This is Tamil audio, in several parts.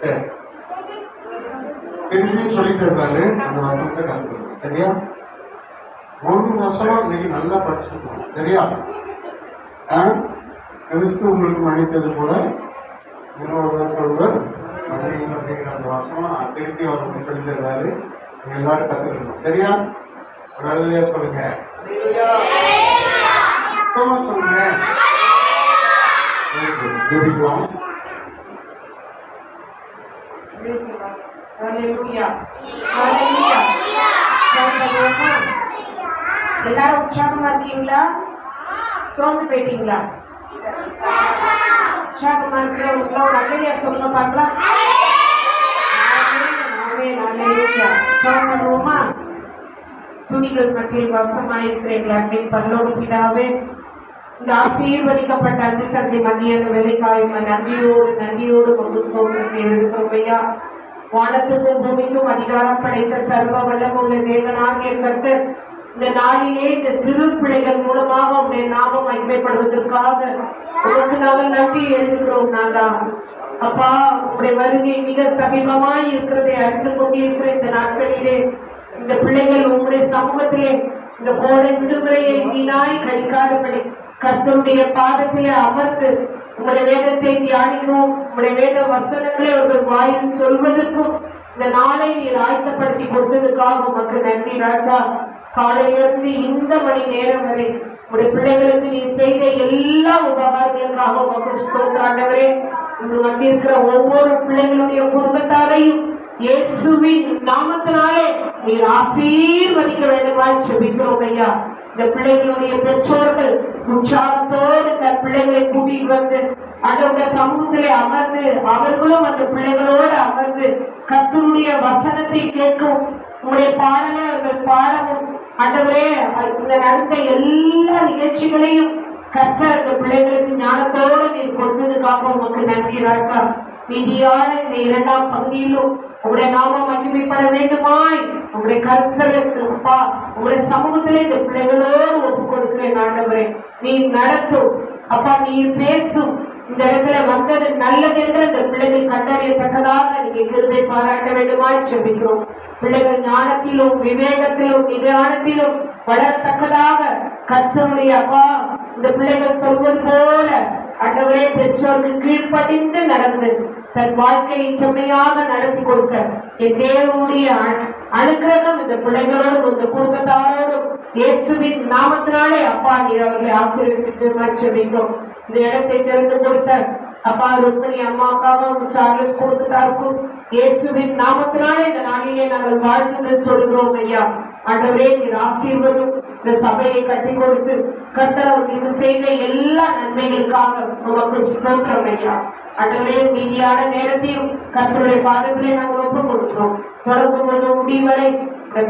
சரி, திருப்பி சொல்லிட்டு இருக்காரு. அந்த வசனத்தை கற்றுக்கணும். சரியா? ஒரு வசனம் இன்னைக்கு நல்லா படிச்சுக்கணும். சரியா? கிறிஸ்து உங்களுக்கு மன்னித்தது போல ஒருவர் மன்னியும் அப்படிங்கிற அந்த வசனம் திருப்பி அவருக்கு சொல்லி தருவாரு. நீங்க எல்லாரும் கற்றுக்கணும். சரியா? ஒரு வேலையா சொல்லுங்க. சொல்லுங்க. ஜெபிக்கலாம். எல்லாரும் உற்சாகமா இருக்கீங்களா? சோர்ந்து போயிட்டீங்களா? உற்சாகமா இருக்கிறவங்களோ நல்லையா சொல்லுங்க பார்க்கலாம். பண்ணுவோமா? துணிகள் மத்தியில் வசமாயிருக்கிற எங்கள் பரலோக பிதாவே, இந்த ஆசீர்வதிக்கப்பட்ட அந்த சந்தை மதிய வேலைக்காயும் நன்றியோடு ஸ்தோத்திரத்தை எடுக்கிறோம் ஐயா. வானத்துக்கும் பூமிக்கும் அதிகாரம் படைத்த சர்வ வல்லமுள்ள தேவனாகிய கர்த்தர் இந்த நாளிலே இந்த சிறு பிள்ளைகள் மூலமாக உடைய நாமம் மகிமைப்படுவதற்காக உனக்கு நாங்கள் நன்றி எழுதுகிறோம். நாதா அப்பா, உடைய வருகை மிக சமீபமாய் இருக்கிறதை அறிந்து கொண்டிருக்கிற இந்த நாட்களிலே இந்த பிள்ளைகள் உங்களுடைய சமூகத்திலே இந்த கோடை விடுமுறையை வீணாய் கழிக்காதபடி கர்த்தருடைய பாதத்திலே அமர்ந்து உங்களுடைய வேதத்தை தியானிக்கும், உங்களுடைய வேத வசனங்களை அவர்கள் வாயில் சொல்வதற்கும் இந்த நாளை நீர் ஆயத்தப்படுத்தி கொடுத்ததுக்காக உமக்கு நன்றி ராஜா. காலையிலிருந்து இந்த மணி நேரம் வரை உங்களுடைய பிள்ளைகளுக்கு நீ செய்த எல்லா உபகாரங்களுக்காக உமக்கு ஸ்தோத்திரமே. இங்கு வந்திருக்கிற ஒவ்வொரு பிள்ளைகளுடைய குடும்பத்தாரையும் இயேசுவின் நாமத்தினாலே நீர் ஆசீர்வதிக்க வேண்டுமாய் ஜெபிக்கிறோம் ஐயா. இந்த பிள்ளைகளுடைய பெற்றோர்கள் உற்சாகத்தோடு இந்த பிள்ளைகளை கூட்டிட்டு வந்து அதோட சமூகத்திலே அமர்ந்து அவர்களும் அந்த பிள்ளைகளோடு அமர்ந்து கர்த்தருடைய வசனத்தை கேட்கும் உங்களுடைய பாடலை அவர்கள் பாடவும் ஆண்டவரே இந்த நடந்த எல்லா நிகழ்ச்சிகளையும் கர்த்தர் இந்த பிள்ளைகளுக்கு ஞானத்தோடு நீர் கொடுத்ததுக்காக உமக்கு நன்றி ராஜா. மீதியான இந்த இரண்டாம் பகுதியிலும் உங்களுடைய நாமம் மகிமைப்பட வேண்டுமாய் உங்களுடைய கர்த்தருக்கு அப்பா உங்களுடைய சமூகத்திலே இந்த பிள்ளைகளோடு ஒப்பு கொடுக்கிறேன் ஆண்டவரே. நீர் நடத்தும் அப்பா, நீர் பேசும். இந்த இடத்துல வந்தது நல்லது என்று இந்த பிள்ளைகள் கண்டறியத்தக்கதாக நீங்க கிருபை பாராட்ட வேண்டுமாய் ஜெபிக்கிறோம். பிள்ளைகள் ஞானத்திலும் விவேகத்திலும் நிதானத்திலும் வளரத்தக்கதாக கர்த்தருடைய அப்பா இந்த பிள்ளைகள் சொல்வது போல ஆண்டவரே பெற்றோருக்கு கீழ்ப்படிந்து நடந்து தன் வாழ்க்கையை செம்மையாக நடத்தி கொடுக்க என் தேவனுடைய அனுக்கிரகம் இந்த பிள்ளைகளோடும் இந்த குடும்பத்தாரோடும் இயேசுவின் நாமத்தினாலே அப்பா நீர் அவர்களை ஆசீர்வதித்து ஜெபிக்கிறோம். இந்த இடத்தை திறந்து கொடுத்த அப்பா ருக்மணி அம்மாக்காவும் சார்லஸ் குடும்பத்தாருக்கும் இயேசுவின் நாமத்தினாலே இந்த நாளிலே நாங்கள் வாழ்த்துக்கள் சொல்கிறோம் ஐயா. ஆண்டவரே நீர் ஆசீர்வதும் இந்த சபையை கட்டி கொடுத்து கர்த்தர் அவர்களுக்கு செய்த எல்லா நன்மைகளுக்காக உமக்கு ஸ்தோத்திரம் ஐயா. ஆண்டவரே மீதியான நேரத்தையும் கர்த்தருடைய பாதத்திலே நாங்கள் ஒப்பு கொடுக்கிறோம். தொடர்பு கொண்டு முடிவரை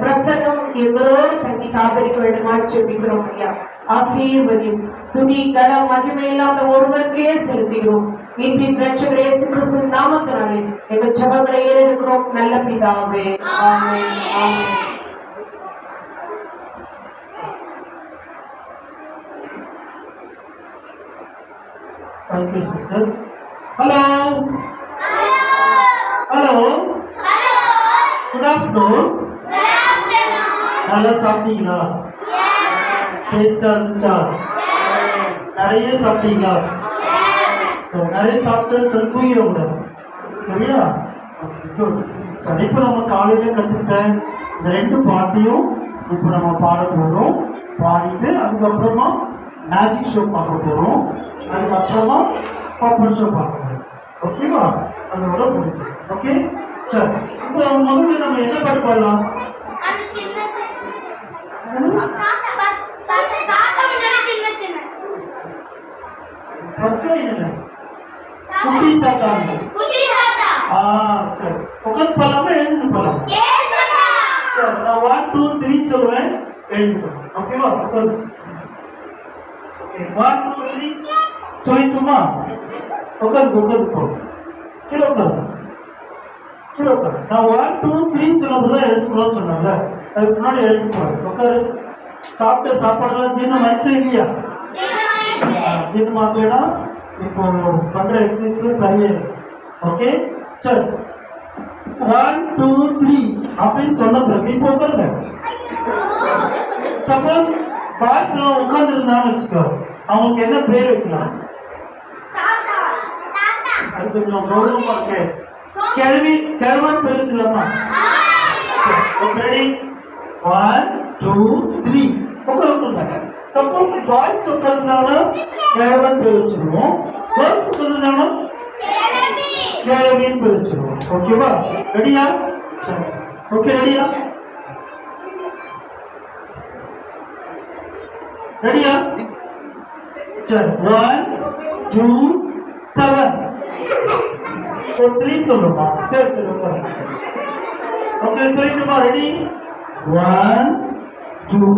பிரசன்னம் எங்களோடு தங்கி காப்பரிக்க வேண்டுமா ஜெபிக்கிறோம் ஐயா. ஆசீர்வதியும் துதி கனம் மகிமையில்லாத ஒருவருக்கே செலுத்துகிறோம். இன்றின் ரட்சகர் இயேசு கிறிஸ்துவின் நாமத்தினாலே எங்கள் ஜெபங்களை ஏறெடுக்கிறோம் நல்ல பிதாவே. ஆமென் ஆமென். Thank you, sister. Hello. Hello. Good afternoon. நல்லா சாப்பிட்டீங்களா? டேஸ்டா இருந்துச்சா? நிறைய சாப்பிட்டீங்களா? நிறைய சாப்பிட்டு சொல்லி தூங்கிடக்கூடாது. சரியா? சரி, இப்போ நம்ம காலையில கற்றுக்கிட்டேன் இந்த ரெண்டு பாட்டையும் இப்போ நம்ம பாட போகிறோம். பாடிட்டு அதுக்கப்புறமா மேஜிக் ஷோ பார்க்க போகிறோம். அதுக்கப்புறமா பாப்பர் ஷோ பார்க்க போகிறோம். ஓகேவா? அதோட முடிச்சு. ஓகே சரி. இப்போ முதல்ல நம்ம என்ன பாட்டு பாடலாம்? குட்டி சாத்தாங்க. சரி, உட்காந்து போலாமா எழுந்து போலாம்? சரி, நான் 1 2 3 சொல்லுவேன், எழுந்து போலாம். ஓகேவா? உட்காந்து 1 2 3 சொல்லிட்டுமா? உட்காந்து போ. கீழே உட்காந்து நான் 1 2 3 சொல்லும்போது எழுதுக்குள்ள சொன்னாங்க. அதுக்கு முன்னாடி எழுந்து போறேன். உட்காரு. சாப்பிட்ட சாப்பாடுலாம் ஜீரணம் ஆயிடுச்சா இல்லையா? ஜீரணம் ஆகலைன்னா இப்போ பண்ற எக்ஸசைஸ்ல சரியா. ஓகே சரி 1 2 3 அப்படின்னு சொன்ன பிறகு இப்போ உட்காருங்க. சப்போஸ் பாய்ஸ் எல்லாம் உட்கார்ந்து இருந்தான்னு வச்சுக்கோ, அவங்களுக்கு என்ன பேர் வைக்கலாம்? அது கொஞ்சம் கௌரவமா இருக்கு. கிழவன் பேர் வச்சுக்கலாமா? ரெடி 1 2 3 உட்காருங்க. சப்போஸ் பாய்ஸ் உட்கார்ந்தாலும் கிழவன் பேர் வச்சுருவோம், கேர்ள்ஸ் உட்கார்ந்தாலும் கிழவின்னு பேர் வச்சுருவோம். ஓகேவா? ரெடியா? ஓகே ரெடியா? ரெடியா? சரி 1 2 7 3 சொல்லுமா? சரி சரி ஓகே சொல்லிட்டுமா? ரெடி 1 2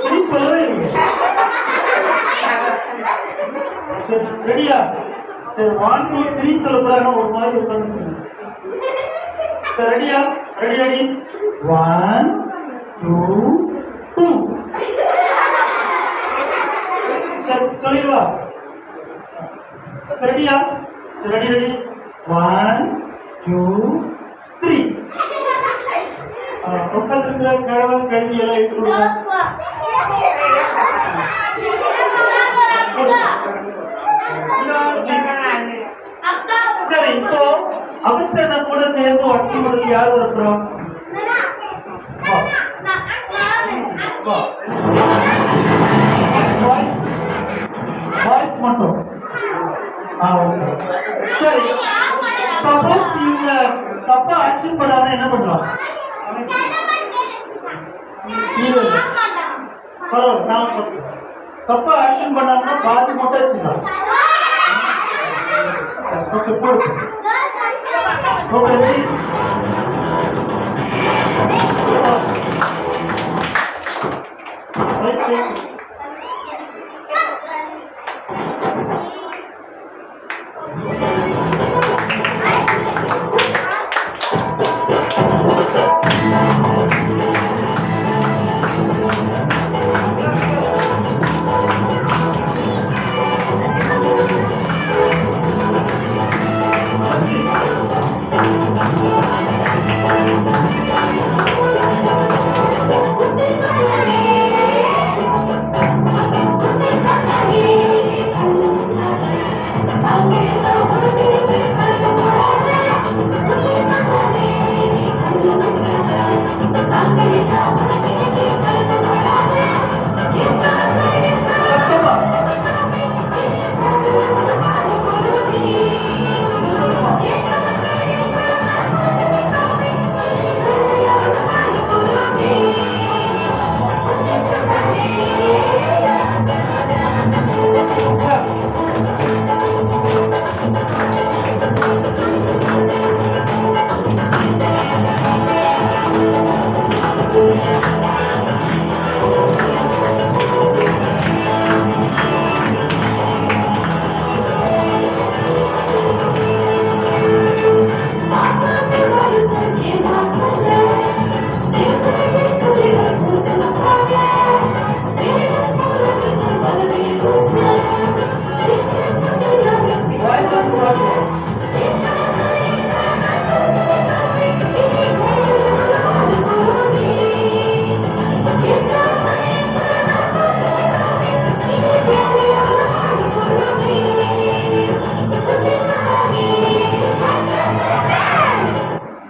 3 சொல்லவே இல்லை. ரெடியா? சரி 1 2 3 சொல்ல போறாங்க, ஒரு மாதிரி உட்காந்து. சரி ரெடியா? ரெடி ரெடி 1 2 2 சரி சொல்லிடுவா. ரெடியா? சரி ரெடி ரெடி 1 2 3 உட்காந்து இருக்கிற கிழவன் கல்வி எல்லாம் எடுத்துருவோம். சரி இப்போ அவசர கூட சேர்ந்து வச்சு கொடுத்து யார் இருக்கிறோம்? வாய்ஸ் மட்டும். சரி சப்போஸ் இவங்க தப்பா ஆக்ஷன் பண்ணாத என்ன பண்ணலாம்? தப்பா ஆக்ஷன் பண்ணாங்கன்னா பாதி மட்டும் வச்சுக்கலாம்.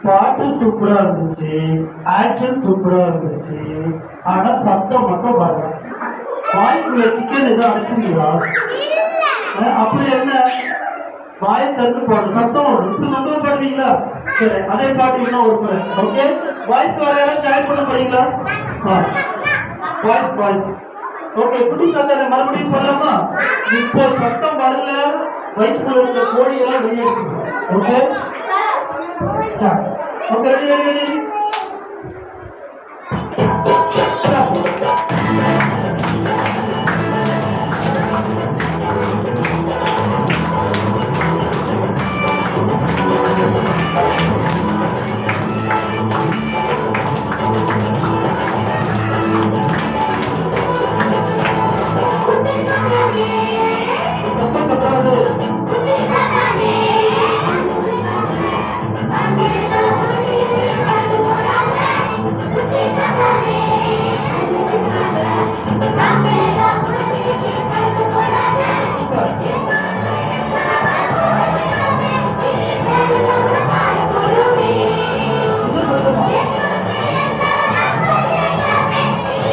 பாட்டு சூப்பரா இருந்துச்சு, ஆக்ஷன் சூப்பரா இருந்துச்சு, ஆனா சத்தம் மட்டும் பாருங்க. வாய்க்குள்ள சிக்கன் எதுவும் அடைச்சிங்களா? அப்படி என்ன வாயை தந்து போடணும், சத்தம் வரும். இப்படி சத்தம் பாடுறீங்களா? சரி அதே பாட்டு இன்னும் ஒரு முறை. ஓகே வாய்ஸ் வேற யாரும் ஜாயின் பண்ண போறீங்களா? Voice voice okay. குட்டி சத்தம் மறுபடியும் போடலாமா? இப்போ சத்தம் வரல, வயிற்றுக்குள்ள இருக்க கோழி எல்லாம் வெளியே இருக்கு. Okay okay ready ready ready